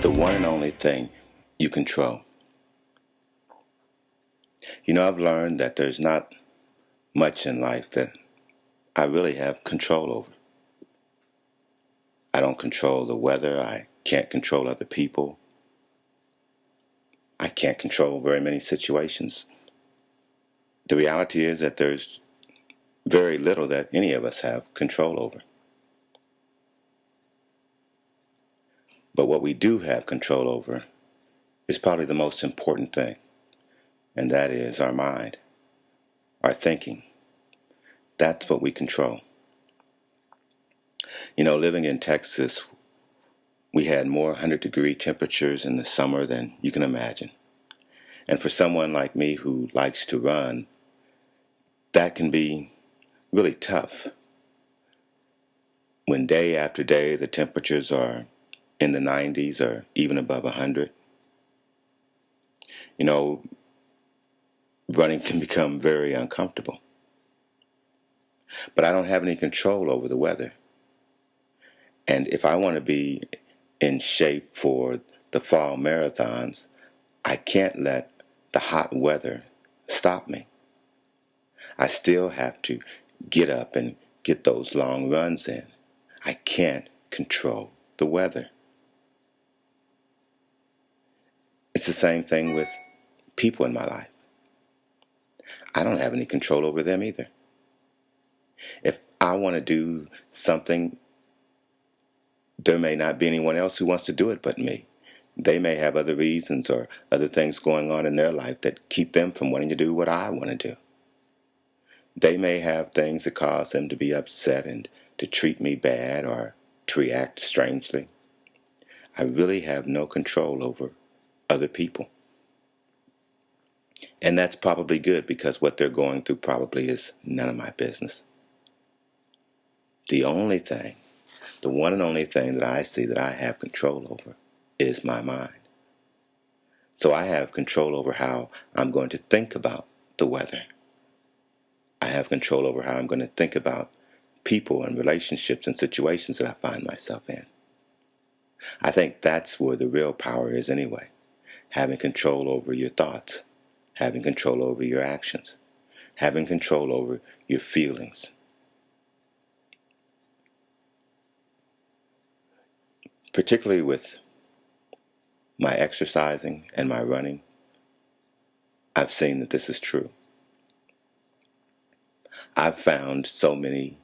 The one and only thing you control. I've learned that there's not much in life that I really have control over. I don't control the weather. I can't control other people. I can't control very many situations. The reality is that there's very little that any of us have control over. But what we do have control over is probably the most important thing, and that is our mind, our thinking. That's what we control. Living in Texas, we had more 100-degree temperatures in the summer than you can imagine. And for someone like me who likes to run, that can be really tough. When day after day the temperatures are in the 90s or even above 100, you know, running can become very uncomfortable. But I don't have any control over the weather. And if I want to be in shape for the fall marathons, I can't let the hot weather stop me. I still have to get up and get those long runs in. I can't control the weather. It's the same thing with people in my life. I don't have any control over them either. If I want to do something, there may not be anyone else who wants to do it but me. They may have other reasons or other things going on in their life that keep them from wanting to do what I want to do. They may have things that cause them to be upset and to treat me bad or to react strangely. I really have no control over other people. And that's probably good because what they're going through probably is none of my business. The only thing, the one and only thing that I see that I have control over is my mind. So I have control over how I'm going to think about the weather. I have control over how I'm going to think about people and relationships and situations that I find myself in. I think that's where the real power is anyway. Having control over your thoughts, having control over your actions, having control over your feelings. Particularly with my exercising and my running, I've seen that this is true. I've found so many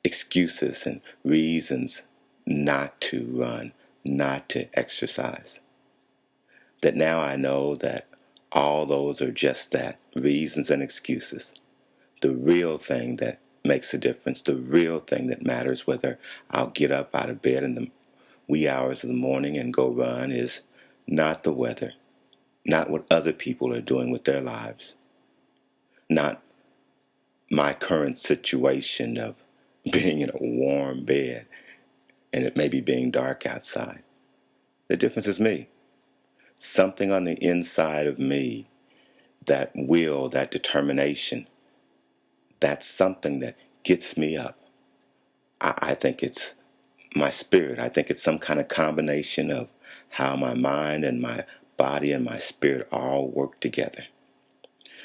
excuses and reasons not to run, not to exercise, that now I know that all those are just that, reasons and excuses. The real thing that makes a difference, the real thing that matters, whether I'll get up out of bed in the wee hours of the morning and go run, is not the weather, not what other people are doing with their lives, not my current situation of being in a warm bed and it may be being dark outside. The difference is me. Something on the inside of me, that will, that determination, that's something that gets me up. I think it's my spirit. I think it's some kind of combination of how my mind and my body and my spirit all work together.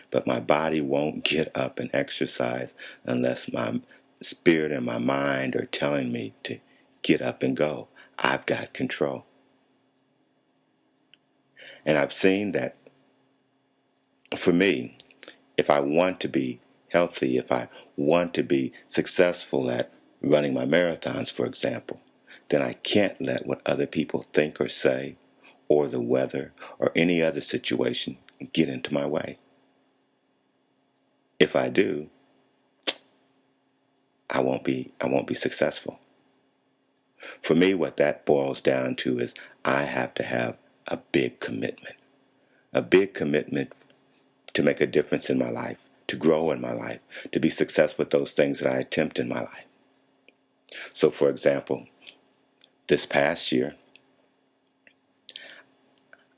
But my body won't get up and exercise unless my spirit and my mind are telling me to get up and go. I've got control. And I've seen that for me, if I want to be healthy, if I want to be successful at running my marathons, for example, then I can't let what other people think or say, or the weather, or any other situation get into my way. If I do, I won't be successful. For me, what that boils down to is I have to have a big commitment to make a difference in my life, to grow in my life, to be successful with those things that I attempt in my life. So, for example, this past year,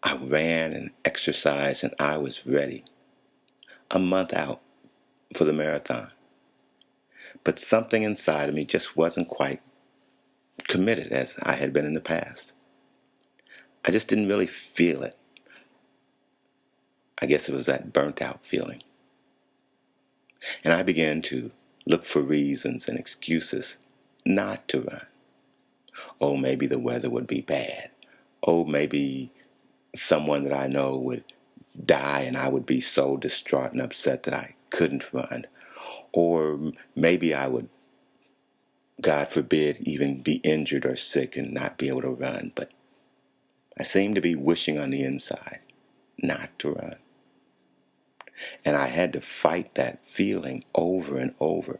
I ran and exercised and I was ready a month out for the marathon. But something inside of me just wasn't quite committed as I had been in the past. I just didn't really feel it. I guess it was that burnt out feeling. And I began to look for reasons and excuses not to run. Oh, maybe the weather would be bad. Oh, maybe someone that I know would die and I would be so distraught and upset that I couldn't run. Or maybe I would, God forbid, even be injured or sick and not be able to run. But I seemed to be wishing on the inside not to run. And I had to fight that feeling over and over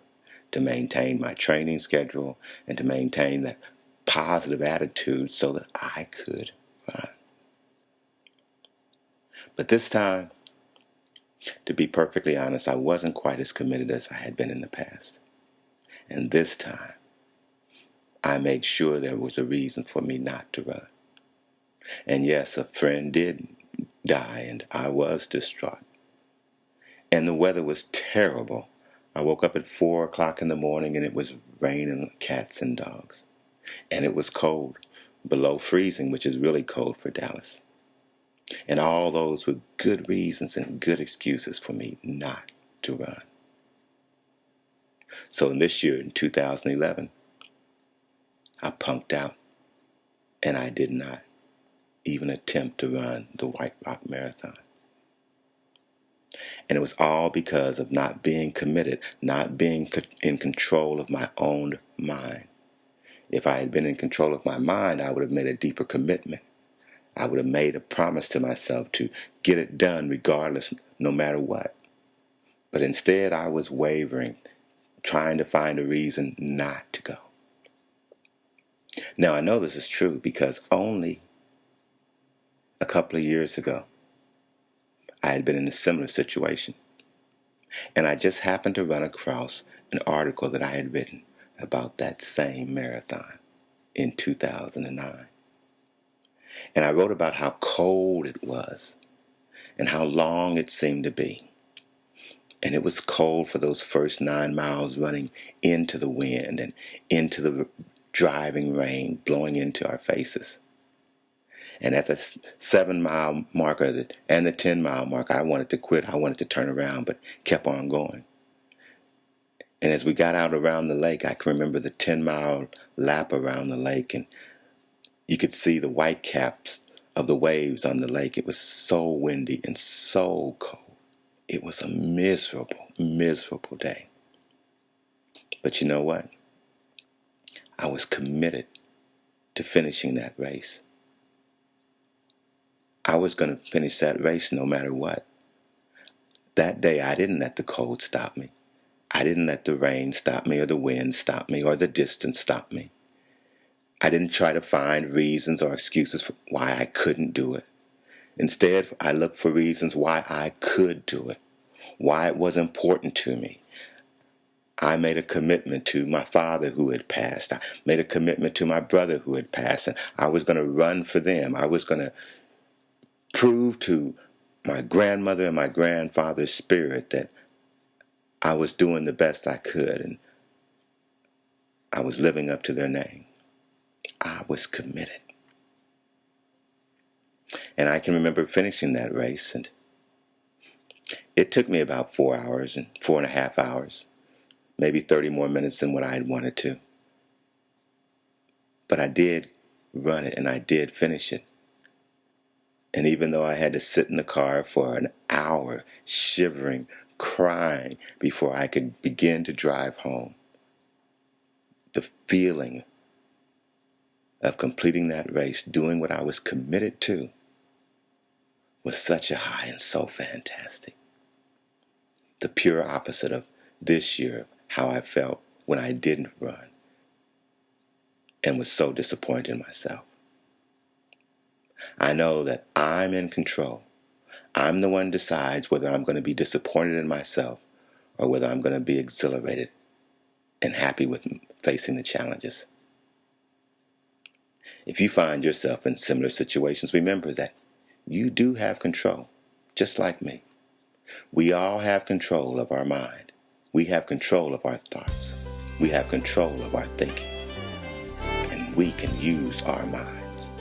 to maintain my training schedule and to maintain that positive attitude so that I could run. But this time, to be perfectly honest, I wasn't quite as committed as I had been in the past. And this time, I made sure there was a reason for me not to run. And yes, a friend did die, and I was distraught. And the weather was terrible. I woke up at 4 o'clock in the morning, and it was raining cats and dogs. And it was cold, below freezing, which is really cold for Dallas. And all those were good reasons and good excuses for me not to run. So in this year, in 2011, I punked out, and I did not even attempt to run the White Rock Marathon. And it was all because of not being committed, not being in control of my own mind. If I had been in control of my mind, I would have made a deeper commitment. I would have made a promise to myself to get it done regardless, no matter what. But instead, I was wavering, trying to find a reason not to go. Now, I know this is true because only a couple of years ago, I had been in a similar situation. And I just happened to run across an article that I had written about that same marathon in 2009. And I wrote about how cold it was and how long it seemed to be. And it was cold for those first 9 miles running into the wind and into the driving rain blowing into our faces. And at the 7-mile marker and the 10-mile marker, I wanted to quit. I wanted to turn around, but kept on going. And as we got out around the lake, I can remember the 10-mile lap around the lake, and you could see the white caps of the waves on the lake. It was so windy and so cold. It was a miserable, miserable day. But you know what? I was committed to finishing that race. I was going to finish that race no matter what. That day, I didn't let the cold stop me. I didn't let the rain stop me or the wind stop me or the distance stop me. I didn't try to find reasons or excuses for why I couldn't do it. Instead, I looked for reasons why I could do it, why it was important to me. I made a commitment to my father who had passed. I made a commitment to my brother who had passed, and I was going to run for them. I was going to prove to my grandmother and my grandfather's spirit that I was doing the best I could, and I was living up to their name. I was committed. And I can remember finishing that race, and it took me about 4 hours and 4.5 hours, maybe 30 more minutes than what I had wanted to. But I did run it, and I did finish it. And even though I had to sit in the car for an hour, shivering, crying, before I could begin to drive home, the feeling of completing that race, doing what I was committed to, was such a high and so fantastic. The pure opposite of this year, how I felt when I didn't run and was so disappointed in myself. I know that I'm in control. I'm the one who decides whether I'm going to be disappointed in myself or whether I'm going to be exhilarated and happy with facing the challenges. If you find yourself in similar situations, remember that you do have control, just like me. We all have control of our mind. We have control of our thoughts. We have control of our thinking. And we can use our minds.